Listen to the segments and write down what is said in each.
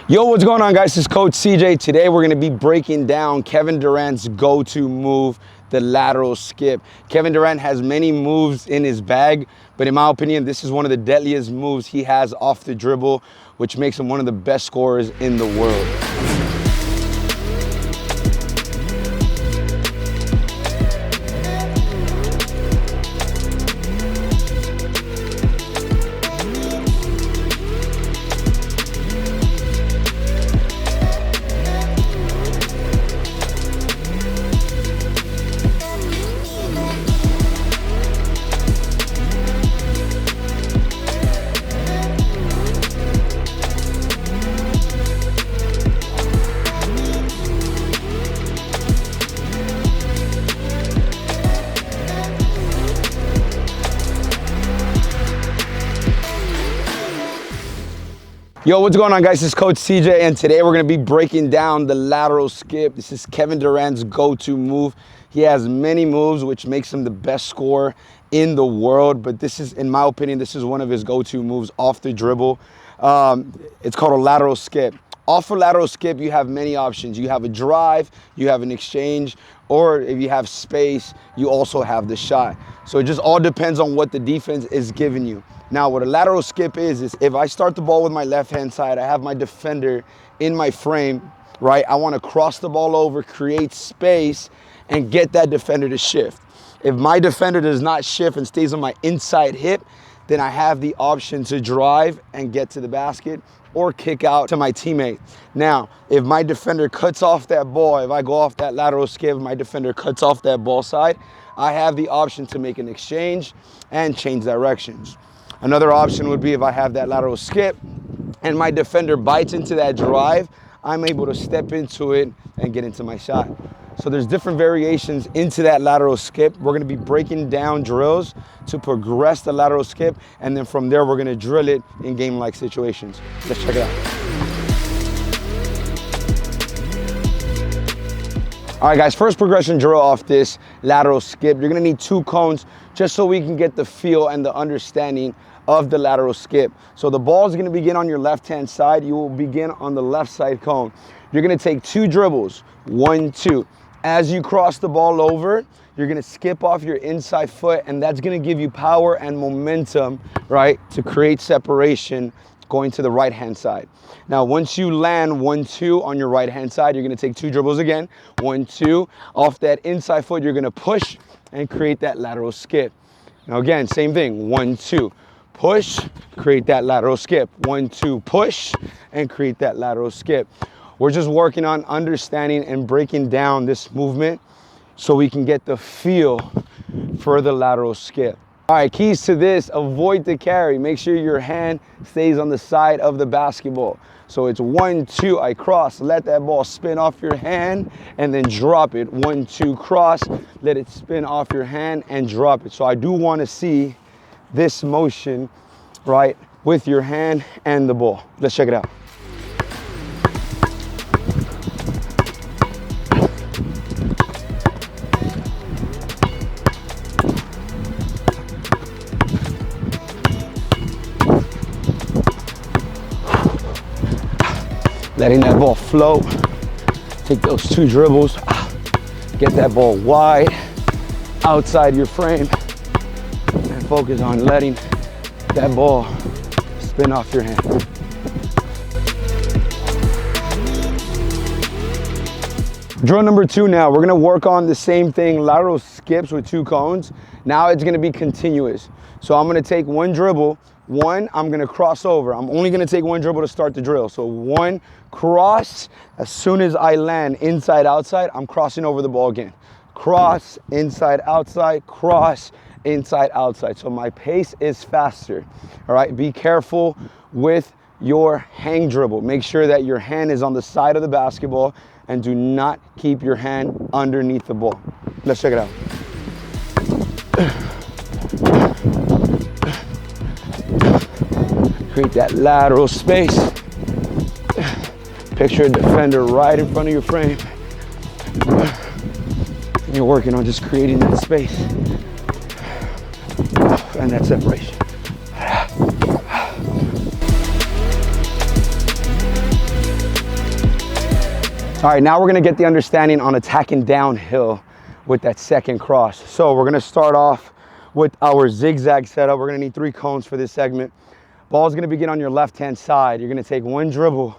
Yo, what's going on, guys? This is Coach CJ. Today we're going to be breaking down Kevin Durant's go-to move, the lateral skip. Kevin Durant has many moves in his bag, but in my opinion, this is one of the deadliest moves he has off the dribble, which makes him one of the best scorers in the world. Yo, what's going on, guys? This is Coach CJ, and today we're going to be breaking down the lateral skip. This is Kevin Durant's go-to move. He has many moves, which makes him the best scorer in the world, but this is, in my opinion, this is one of his go-to moves off the dribble. It's called a lateral skip. Off a lateral skip, you have many options. You have a drive, you have an exchange, or if you have space, you also have the shot. So it just all depends on what the defense is giving you. Now, what a lateral skip is if I start the ball with my left-hand side, I have my defender in my frame, right? I want to cross the ball over, create space, and get that defender to shift. If my defender does not shift and stays on my inside hip, then I have the option to drive and get to the basket or kick out to my teammate. Now, if my defender cuts off that ball, if I go off that lateral skip, my defender cuts off that ball side, I have the option to make an exchange and change directions. Another option would be if I have that lateral skip and my defender bites into that drive, I'm able to step into it and get into my shot. So there's different variations into that lateral skip. We're gonna be breaking down drills to progress the lateral skip, and then from there, we're gonna drill it in game-like situations. Let's check it out. All right, guys, first progression drill off this lateral skip. You're gonna need 2 cones just so we can get the feel and the understanding of the lateral skip. So the ball is gonna begin on your left-hand side. You will begin on the left side cone. You're gonna take 2 dribbles, 1, 2. As you cross the ball over, you're gonna skip off your inside foot, and that's gonna give you power and momentum, right, to create separation going to the right-hand side. Now, once you land 1, 2 on your right-hand side, you're gonna take 2 dribbles again, 1, 2. Off that inside foot, you're gonna push and create that lateral skip. Now again, same thing, 1, 2. Push, create that lateral skip. 1, 2, push, and create that lateral skip. We're just working on understanding and breaking down this movement so we can get the feel for the lateral skip. All right, keys to this: avoid the carry. Make sure your hand stays on the side of the basketball. So it's 1, 2, I cross, let that ball spin off your hand, and then drop it. 1, 2, cross, let it spin off your hand and drop it. So I do want to see this motion, right, with your hand and the ball. Let's check it out. Letting that ball float. Take those 2 dribbles. Get that ball wide, outside your frame, and focus on letting that ball spin off your hand. Drill number 2 now. We're gonna work on the same thing, lateral skips with 2 cones. Now it's gonna be continuous. So I'm gonna take 1 dribble, 1, I'm gonna cross over. I'm only gonna take 1 dribble to start the drill. So 1, cross. As soon as I land inside, outside, I'm crossing over the ball again. Cross, inside, outside, cross, inside, outside. So my pace is faster. All right, be careful with your hang dribble. Make sure that your hand is on the side of the basketball and do not keep your hand underneath the ball. Let's check it out. Create that lateral space. Picture a defender right in front of your frame. And you're working on just creating that space and that separation. All right, now we're gonna get the understanding on attacking downhill with that second cross. So we're gonna start off with our zigzag setup. We're gonna need 3 cones for this segment. Ball's gonna begin on your left-hand side. You're gonna take one dribble,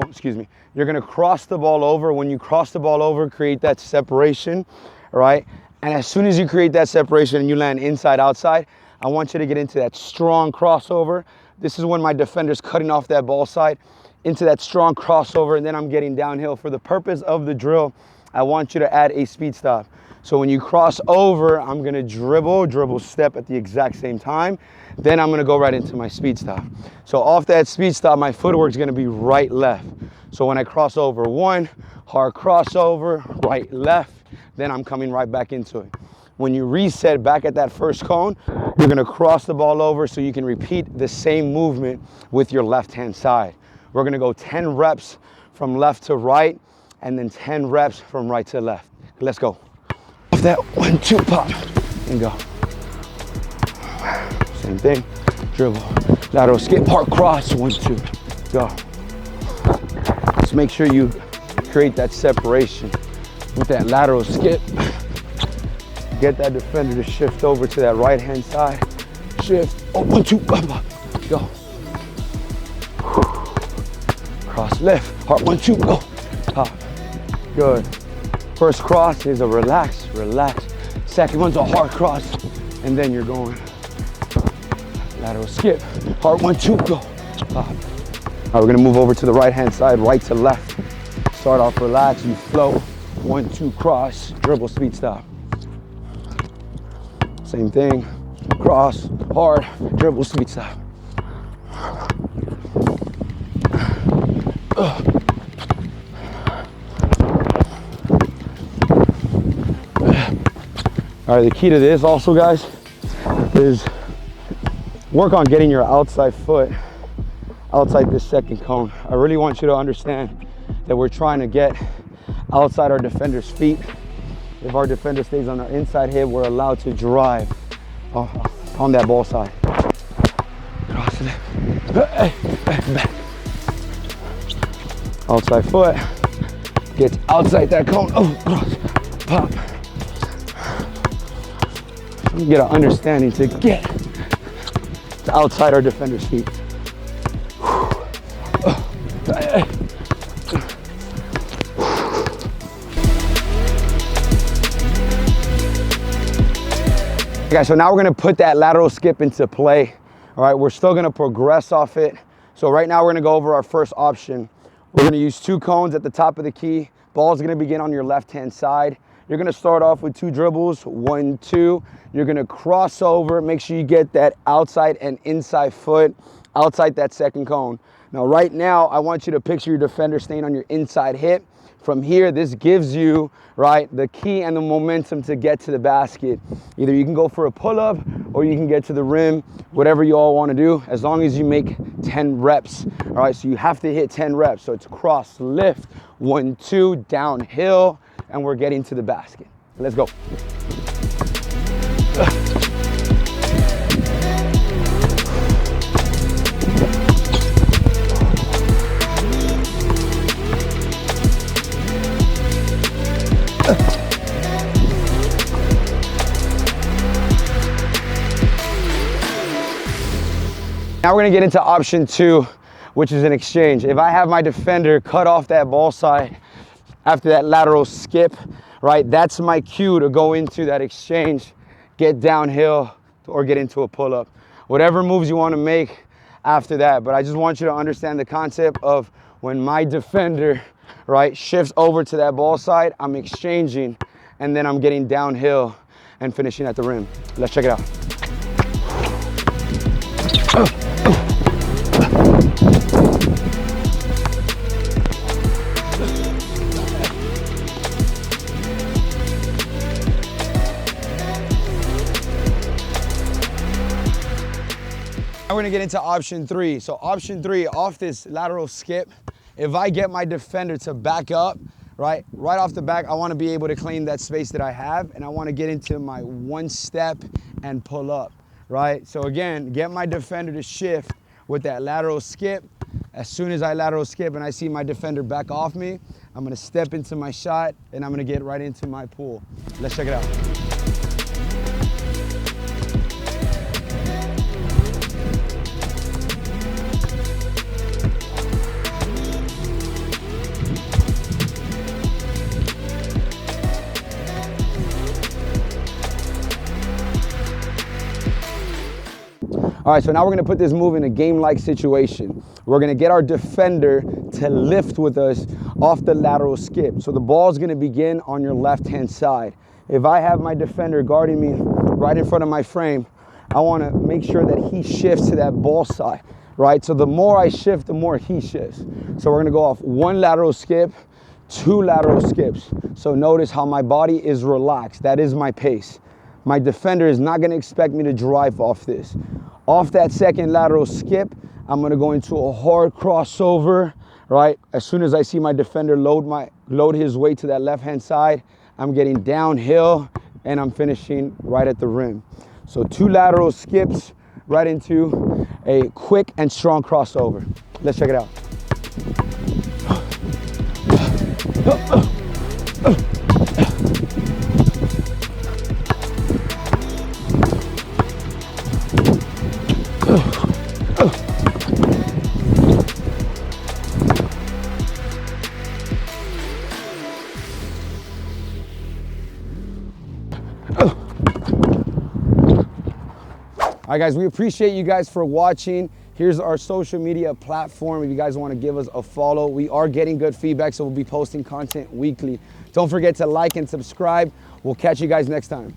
excuse me. You're gonna cross the ball over. When you cross the ball over, create that separation, right? And as soon as you create that separation and you land inside, outside, I want you to get into that strong crossover. This is when my defender's cutting off that ball side into that strong crossover, and then I'm getting downhill. For the purpose of the drill, I want you to add a speed stop. So when you cross over, I'm gonna dribble, step at the exact same time. Then I'm gonna go right into my speed stop. So off that speed stop, my footwork's gonna be right, left. So when I cross over, 1, hard crossover, right, left, then I'm coming right back into it. When you reset back at that first cone, you're gonna cross the ball over so you can repeat the same movement with your left-hand side. We're gonna go 10 reps from left to right, and then 10 reps from right to left. Let's go. Off that 1, 2, pop, and go. Same thing, dribble, lateral skip, hard cross, 1, 2, go. Just make sure you create that separation with that lateral skip. Get that defender to shift over to that right-hand side. Shift, 1, 2, go. Cross left, hard, 1, 2, go. Pop, good. First cross is a relax. Second one's a hard cross, and then you're going lateral skip, hard, 1, 2, go. Pop. All right, we're gonna move over to the right-hand side, right to left. Start off relax, you flow, 1, 2, cross, dribble, speed stop. Same thing, cross, hard, dribble, speed stop. All right, the key to this also, guys, is work on getting your outside foot outside this second cone. I really want you to understand that we're trying to get outside our defender's feet. If our defender stays on our inside hip, we're allowed to drive on that ball side. Cross it, back. Outside foot, gets outside that cone, cross, pop. Get an understanding to get to outside our defender's feet. Okay, so now we're gonna put that lateral skip into play. All right, we're still gonna progress off it. So right now we're gonna go over our first option. We're gonna use 2 cones at the top of the key. Ball's gonna begin on your left-hand side. You're gonna start off with 2 dribbles, 1, 2. You're gonna cross over, make sure you get that outside and inside foot, outside that second cone. Now, right now, I want you to picture your defender staying on your inside hip. From here, this gives you, right, the key and the momentum to get to the basket. Either you can go for a pull-up or you can get to the rim, whatever you all wanna do, as long as you make 10 reps. All right, so you have to hit 10 reps. So it's cross, lift, 1, 2, downhill, and we're getting to the basket. Let's go. Now we're gonna get into option 2, which is an exchange. If I have my defender cut off that ball side after that lateral skip, right, that's my cue to go into that exchange, get downhill, or get into a pull-up. Whatever moves you wanna make after that, but I just want you to understand the concept of when my defender, right, shifts over to that ball side, I'm exchanging, and then I'm getting downhill and finishing at the rim. Let's check it out. Now we're gonna get into option 3. So option 3, off this lateral skip, if I get my defender to back up, right off the back, I wanna be able to claim that space that I have, and I wanna get into my 1 step and pull up, right? So again, get my defender to shift with that lateral skip. As soon as I lateral skip and I see my defender back off me, I'm gonna step into my shot and I'm gonna get right into my pull. Let's check it out. All right, so now we're gonna put this move in a game-like situation. We're gonna get our defender to lift with us off the lateral skip. So the ball's gonna begin on your left-hand side. If I have my defender guarding me right in front of my frame, I wanna make sure that he shifts to that ball side, right? So the more I shift, the more he shifts. So we're gonna go off 1 lateral skip, 2 lateral skips. So notice how my body is relaxed. That is my pace. My defender is not gonna expect me to drive off this. Off that second lateral skip, I'm gonna go into a hard crossover, right? As soon as I see my defender load his weight to that left-hand side, I'm getting downhill and I'm finishing right at the rim. So 2 lateral skips right into a quick and strong crossover. Let's check it out. All right, guys, we appreciate you guys for watching. Here's our social media platform. If you guys want to give us a follow, we are getting good feedback, so we'll be posting content weekly. Don't forget to like and subscribe. We'll catch you guys next time.